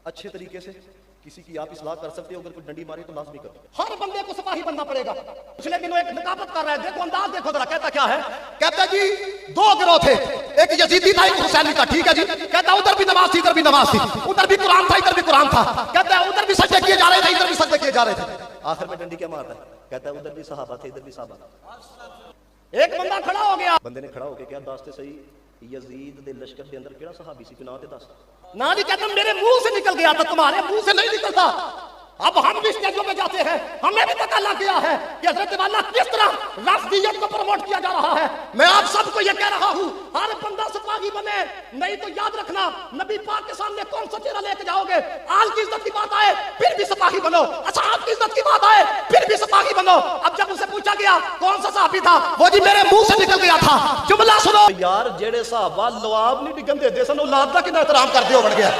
اچھے طریقے سے کسی کی آپ اصلاح کر سکتے ہو، اگر کوئی ڈنڈی مارے تو لازمی کرو۔ ہر بندے کو سپاہی بننا پڑے گا۔ پچھلے دنوں ایک نقابت کر رہا ہے، دیکھو انداز دیکھو ذرا، کہتا کیا ہے؟ کہتا جی دو گروہ تھے، ایک یزیدی تھا ایک حسینی تھا، ٹھیک ہے جی، کہتا ادھر بھی نماز تھی ادھر بھی نماز تھی، ادھر بھی قرآن تھا ادھر بھی قرآن تھا، کہتا ہے ادھر بھی سجدے کیے جا رہے تھے ادھر بھی سجدے کیے جا رہے تھے، آخر میں ڈنڈی کیا مارتا ہے؟ کہتا ہے ادھر بھی صحابہ تھے ادھر بھی صحابہ تھے۔ ایک بندہ کھڑا ہو گیا، بندے نے کھڑا ہو کے کیا داستے صحیح یزید دے لشکر دے اندر کیڑا صحابی سی پناہ تے دس؟ نا جی کہتا میرے منہ سے نکل گیا تھا، تمہارے منہ سے نہیں نکلتا۔ اب ہم بھی اسٹیجوں پہ جاتے ہیں، ہمیں بھی پتہ لگ گیا ہے کہ حضرت والا کس طرح رفضیت کو پروموٹ کیا جا رہا ہے۔ میں آپ سب کو یہ کہہ رہا ہوں، ہر بندہ سپاہی بنے، نہیں تو یاد رکھنا نبی پاک کے سامنے کون سا چہرہ لے کے جاؤ گے۔ آل کی عزت کی بات آئے پھر بھی سپاہی بنو، اصحاب کی عزت کی بات آئے پھر بھی سپاہی بنو۔ اب جب اسے پوچھا گیا کون سا صحابی تھا، وہ جی میرے منہ سے نکل گیا تھا، جملہ سنو یار جڑے صحابہ لواب نہیں ڈگن دے سن، اولاد کا کتنا احترام کرتے ہو بڑھ گیا۔